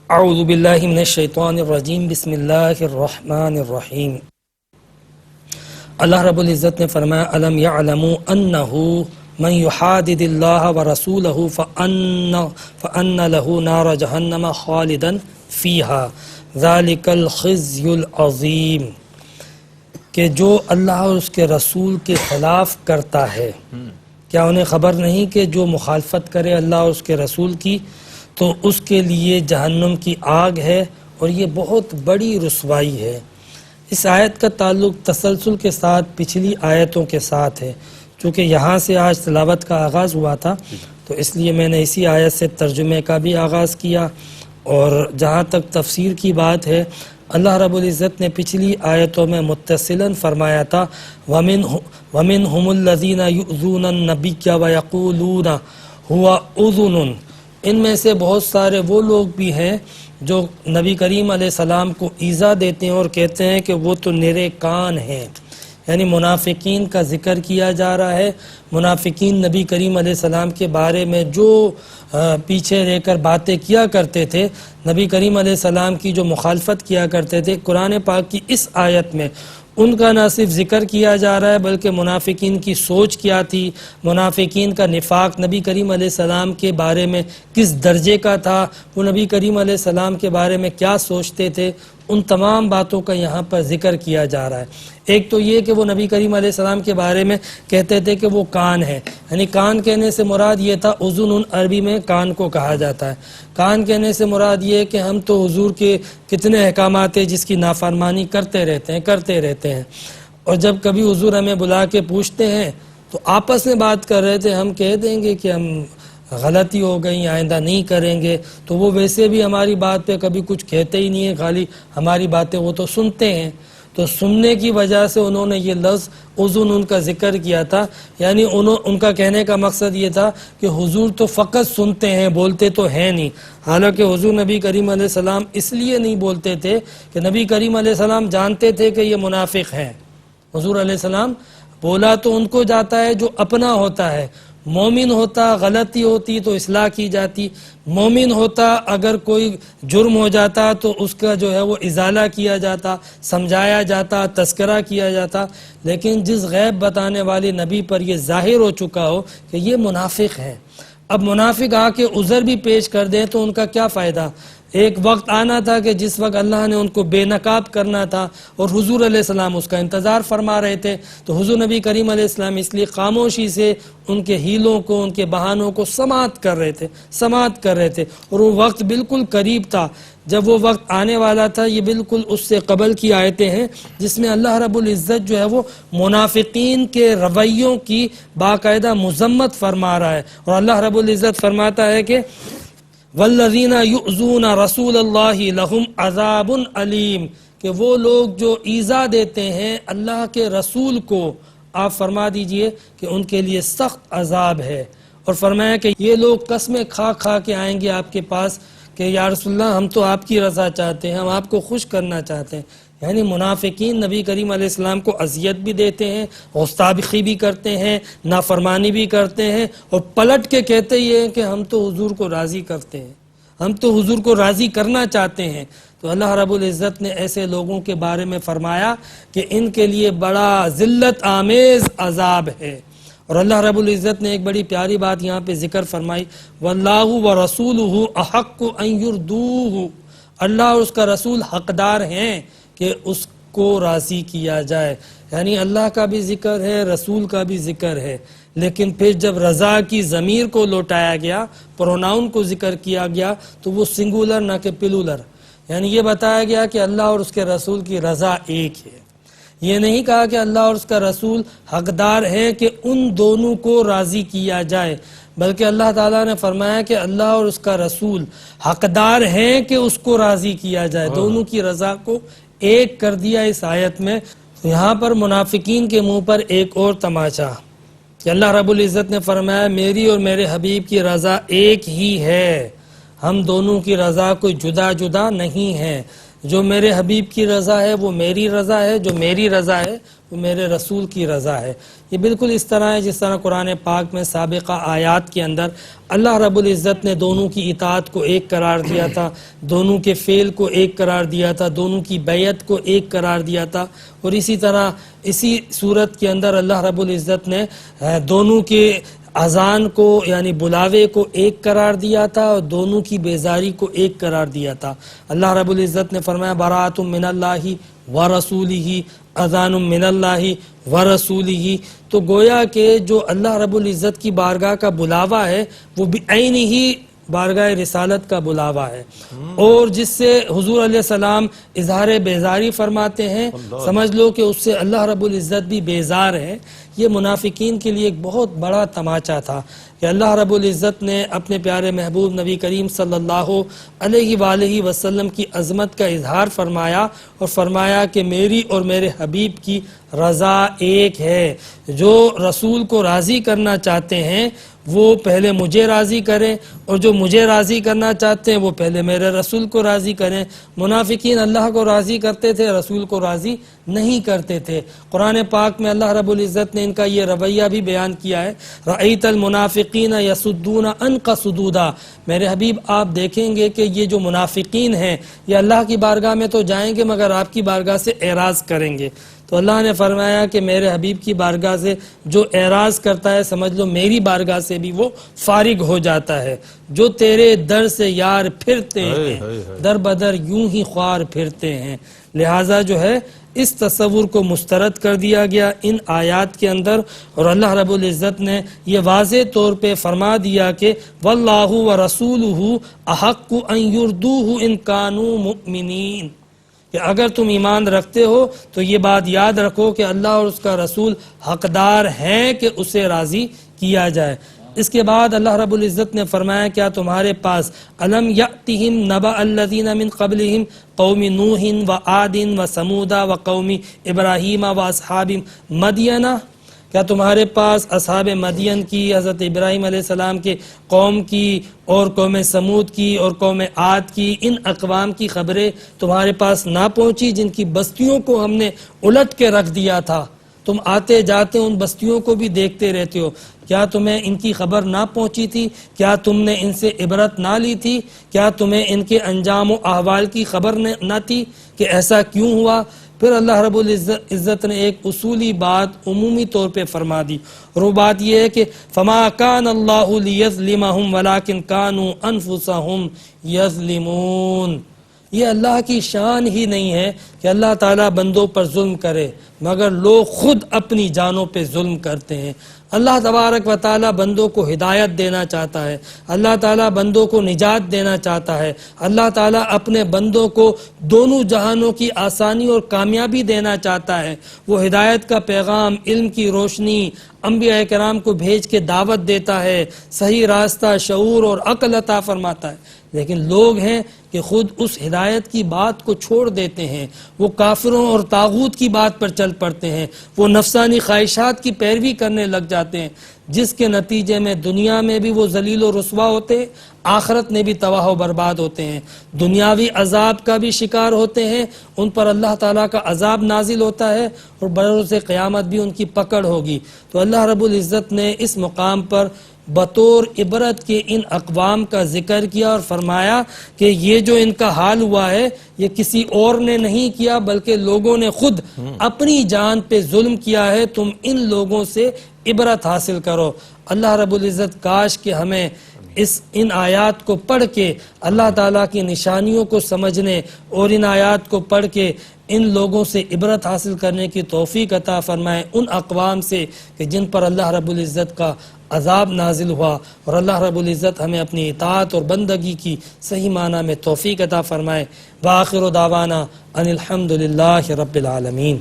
اعوذ باللہ من الشیطان الرجیم بسم اللہ الرحمن الرحیم۔ اللہ رب العزت نے فرمایا الم یعلموا انہ من یحادد اللہ ورسولہ فان لہ نار جہنم خالدا فیہا ذالک الخزی العظیم، کہ جو اللہ اور اس کے رسول کے خلاف کرتا ہے، کیا انہیں خبر نہیں کہ جو مخالفت کرے اللہ اور اس کے رسول کی تو اس کے لیے جہنم کی آگ ہے اور یہ بہت بڑی رسوائی ہے۔ اس آیت کا تعلق تسلسل کے ساتھ پچھلی آیتوں کے ساتھ ہے، چونکہ یہاں سے آج تلاوت کا آغاز ہوا تھا تو اس لیے میں نے اسی آیت سے ترجمے کا بھی آغاز کیا۔ اور جہاں تک تفسیر کی بات ہے، اللہ رب العزت نے پچھلی آیتوں میں متصلاً فرمایا تھا وَمِنْهُمُ الَّذِينَ يُؤْذُونَ النَّبِيَّ وَيَقُولُونَ هُوَ أُذُنٌ، ان میں سے بہت سارے وہ لوگ بھی ہیں جو نبی کریم علیہ السلام کو ایذا دیتے ہیں اور کہتے ہیں کہ وہ تو نرے کان ہیں، یعنی منافقین کا ذکر کیا جا رہا ہے۔ منافقین نبی کریم علیہ السلام کے بارے میں جو پیچھے رہ کر باتیں کیا کرتے تھے، نبی کریم علیہ السلام کی جو مخالفت کیا کرتے تھے، قرآن پاک کی اس آیت میں ان کا نہ صرف ذکر کیا جا رہا ہے بلکہ منافقین کی سوچ کیا تھی، منافقین کا نفاق نبی کریم علیہ السلام کے بارے میں کس درجے کا تھا، وہ نبی کریم علیہ السلام کے بارے میں کیا سوچتے تھے، ان تمام باتوں کا یہاں پر ذکر کیا جا رہا ہے۔ ایک تو یہ کہ وہ نبی کریم علیہ السلام کے بارے میں کہتے تھے کہ وہ کان ہے، یعنی کان کہنے سے مراد یہ تھا، اذن عربی میں کان کو کہا جاتا ہے۔ کان کہنے سے مراد یہ ہے کہ ہم تو حضور کے کتنے احکامات ہیں جس کی نافرمانی کرتے رہتے ہیں، اور جب کبھی حضور ہمیں بلا کے پوچھتے ہیں تو آپس میں بات کر رہے تھے، ہم کہہ دیں گے کہ ہم غلطی ہو گئی، آئندہ نہیں کریں گے، تو وہ ویسے بھی ہماری بات پہ کبھی کچھ کہتے ہی نہیں ہیں، خالی ہماری باتیں وہ تو سنتے ہیں۔ تو سننے کی وجہ سے انہوں نے یہ لفظ اذن ان کا ذکر کیا تھا، یعنی ان کا کہنے کا مقصد یہ تھا کہ حضور تو فقط سنتے ہیں، بولتے تو ہیں نہیں۔ حالانکہ حضور نبی کریم علیہ السلام اس لیے نہیں بولتے تھے کہ نبی کریم علیہ السلام جانتے تھے کہ یہ منافق ہیں۔ حضور علیہ السلام بولا تو ان کو جاتا ہے جو اپنا ہوتا ہے، مومن ہوتا غلطی ہوتی تو اصلاح کی جاتی، مومن ہوتا اگر کوئی جرم ہو جاتا تو اس کا جو ہے وہ ازالہ کیا جاتا، سمجھایا جاتا، تذکرہ کیا جاتا۔ لیکن جس غیب بتانے والے نبی پر یہ ظاہر ہو چکا ہو کہ یہ منافق ہے، اب منافق آ کے عذر بھی پیش کر دیں تو ان کا کیا فائدہ؟ ایک وقت آنا تھا کہ جس وقت اللہ نے ان کو بے نقاب کرنا تھا اور حضور علیہ السلام اس کا انتظار فرما رہے تھے، تو حضور نبی کریم علیہ السلام اس لیے خاموشی سے ان کے ہیلوں کو، ان کے بہانوں کو سماعت کر رہے تھے، اور وہ وقت بالکل قریب تھا۔ جب وہ وقت آنے والا تھا، یہ بالکل اس سے قبل کی آیتیں ہیں جس میں اللہ رب العزت جو ہے وہ منافقین کے رویوں کی باقاعدہ مذمت فرما رہا ہے، اور اللہ رب العزت فرماتا ہے کہ والذین یؤذون رسول اللہ لہم عذاب علیم، کہ وہ لوگ جو ایذا دیتے ہیں اللہ کے رسول کو، آپ فرما دیجئے کہ ان کے لیے سخت عذاب ہے۔ اور فرمایا کہ یہ لوگ قسمیں کھا کے آئیں گے آپ کے پاس کہ یا رسول اللہ ہم تو آپ کی رضا چاہتے ہیں، ہم آپ کو خوش کرنا چاہتے ہیں۔ یعنی منافقین نبی کریم علیہ السلام کو اذیت بھی دیتے ہیں، گستاخی بھی کرتے ہیں، نافرمانی بھی کرتے ہیں، اور پلٹ کے کہتے یہ ہیں کہ ہم تو حضور کو راضی کرتے ہیں، ہم تو حضور کو راضی کرنا چاہتے ہیں۔ تو اللہ رب العزت نے ایسے لوگوں کے بارے میں فرمایا کہ ان کے لیے بڑا ذلت آمیز عذاب ہے۔ اور اللہ رب العزت نے ایک بڑی پیاری بات یہاں پہ ذکر فرمائی، واللہ ورسولہ احق ان یردوہ، اللہ اور اس کا رسول حقدار ہیں کہ اس کو راضی کیا جائے۔ یعنی اللہ کا بھی ذکر ہے، رسول کا بھی ذکر ہے، لیکن پھر جب رضا کی ضمیر کو لوٹایا گیا، پروناؤن کو ذکر کیا گیا، تو وہ سنگولر نہ کہ پلولر، یعنی یہ بتایا گیا کہ اللہ اور اس کے رسول کی رضا ایک ہے۔ یہ نہیں کہا کہ اللہ اور اس کا رسول حقدار ہے کہ ان دونوں کو راضی کیا جائے، بلکہ اللہ تعالیٰ نے فرمایا کہ اللہ اور اس کا رسول حقدار ہیں کہ اس کو راضی کیا جائے، دونوں کی رضا کو ایک کر دیا اس آیت میں۔ یہاں پر منافقین کے منہ پر ایک اور تماشا کہ اللہ رب العزت نے فرمایا میری اور میرے حبیب کی رضا ایک ہی ہے، ہم دونوں کی رضا کوئی جدا جدا نہیں ہے۔ جو میرے حبیب کی رضا ہے وہ میری رضا ہے، جو میری رضا ہے وہ میرے رسول کی رضا ہے۔ یہ بالکل اس طرح ہے جس طرح قرآن پاک میں سابقہ آیات کے اندر اللہ رب العزت نے دونوں کی اطاعت کو ایک قرار دیا تھا، دونوں کے فعل کو ایک قرار دیا تھا، دونوں کی بیعت کو ایک قرار دیا تھا، اور اسی طرح اسی صورت کے اندر اللہ رب العزت نے دونوں کے اذان کو یعنی بلاوے کو ایک قرار دیا تھا اور دونوں کی بیزاری کو ایک قرار دیا تھا۔ اللہ رب العزت نے فرمایا براۃ من اللہ ورسولہ، اذان من اللہ ورسولہ، تو گویا کہ جو اللہ رب العزت کی بارگاہ کا بلاوا ہے وہ بعین ہی بارگاہ رسالت کا بلاوا ہے، اور جس سے حضور علیہ السلام اظہار بیزاری فرماتے ہیں، سمجھ لو کہ اس سے اللہ رب العزت بھی بیزار ہے۔ یہ منافقین کے لیے ایک بہت بڑا تماچا تھا کہ اللہ رب العزت نے اپنے پیارے محبوب نبی کریم صلی اللہ علیہ وآلہ وسلم کی عظمت کا اظہار فرمایا اور فرمایا کہ میری اور میرے حبیب کی رضا ایک ہے۔ جو رسول کو راضی کرنا چاہتے ہیں وہ پہلے مجھے راضی کریں، اور جو مجھے راضی کرنا چاہتے ہیں وہ پہلے میرے رسول کو راضی کریں۔ منافقین اللہ کو راضی کرتے تھے، رسول کو راضی نہیں کرتے تھے۔ قرآن پاک میں اللہ رب العزت نے ان کا یہ رویہ بھی بیان کیا ہے، رأیت المنافقین یصدون عنک صدودا، میرے حبیب آپ دیکھیں گے کہ یہ جو منافقین ہیں یہ اللہ کی بارگاہ میں تو جائیں گے مگر آپ کی بارگاہ سے اعراض کریں گے۔ تو اللہ نے فرمایا کہ میرے حبیب کی بارگاہ سے جو اعراض کرتا ہے سمجھ لو میری بارگاہ سے بھی وہ فارغ ہو جاتا ہے۔ جو تیرے در سے یار پھرتے ہیں در بدر یوں ہی خوار پھرتے ہیں۔ لہٰذا جو ہے اس تصور کو مسترد کر دیا گیا ان آیات کے اندر، اور اللہ رب العزت نے یہ واضح طور پہ فرما دیا کہ واللہ ورسولہ احق ان یردوہ ان کانوا مؤمنین، کہ اگر تم ایمان رکھتے ہو تو یہ بات یاد رکھو کہ اللہ اور اس کا رسول حقدار ہیں کہ اسے راضی کیا جائے۔ اس کے بعد اللہ رب العزت نے فرمایا کیا تمہارے پاس الم یأتہم نبأ الذین من قبلہم قوم نوح وعاد وثمود وقوم ابراہیم واصحاب مدین، کیا تمہارے پاس اصحاب مدین کی، حضرت ابراہیم علیہ السلام کے قوم کی، اور قوم سمود کی، اور قوم عاد کی، ان اقوام کی خبریں تمہارے پاس نہ پہنچی جن کی بستیوں کو ہم نے الٹ کے رکھ دیا تھا؟ تم آتے جاتے ان بستیوں کو بھی دیکھتے رہتے ہو، کیا تمہیں ان کی خبر نہ پہنچی تھی؟ کیا تم نے ان سے عبرت نہ لی تھی؟ کیا تمہیں ان کے انجام و احوال کی خبر نہ تھی کہ ایسا کیوں ہوا؟ پھر اللہ رب العزت نے ایک اصولی بات عمومی طور پہ فرما دی، اور وہ بات یہ ہے کہ فما کان اللہ لیظلمہم ولکن کانوا انفسہم یظلمون۔ یہ اللہ کی شان ہی نہیں ہے کہ اللہ تعالیٰ بندوں پر ظلم کرے، مگر لوگ خود اپنی جانوں پہ ظلم کرتے ہیں۔ اللہ تبارک و تعالیٰ بندوں کو ہدایت دینا چاہتا ہے، اللہ تعالیٰ بندوں کو نجات دینا چاہتا ہے، اللہ تعالیٰ اپنے بندوں کو دونوں جہانوں کی آسانی اور کامیابی دینا چاہتا ہے۔ وہ ہدایت کا پیغام، علم کی روشنی انبیاء کرام کو بھیج کے دعوت دیتا ہے، صحیح راستہ، شعور اور عقل عطا فرماتا ہے، لیکن لوگ ہیں کہ خود اس ہدایت کی بات کو چھوڑ دیتے ہیں، وہ کافروں اور طاغوت کی بات پر چل پڑتے ہیں، وہ نفسانی خواہشات کی پیروی کرنے لگ جاتے ہیں، جس کے نتیجے میں دنیا میں بھی وہ ذلیل و رسوا ہوتے ہیں، آخرت میں بھی تباہ و برباد ہوتے ہیں، دنیاوی عذاب کا بھی شکار ہوتے ہیں، ان پر اللہ تعالیٰ کا عذاب نازل ہوتا ہے، اور بروز قیامت بھی ان کی پکڑ ہوگی۔ تو اللہ رب العزت نے اس مقام پر بطور عبرت کے ان اقوام کا ذکر کیا اور فرمایا کہ یہ جو ان کا حال ہوا ہے یہ کسی اور نے نہیں کیا بلکہ لوگوں نے خود اپنی جان پہ ظلم کیا ہے، تم ان لوگوں سے عبرت حاصل کرو۔ اللہ رب العزت کاش کہ ہمیں ان آیات کو پڑھ کے اللہ تعالیٰ کی نشانیوں کو سمجھنے اور ان آیات کو پڑھ کے ان لوگوں سے عبرت حاصل کرنے کی توفیق عطا فرمائے، ان اقوام سے کہ جن پر اللہ رب العزت کا عذاب نازل ہوا، اور اللہ رب العزت ہمیں اپنی اطاعت اور بندگی کی صحیح معنی میں توفیق عطا فرمائے۔ وآخر دعوانا ان الحمد للہ رب العالمین۔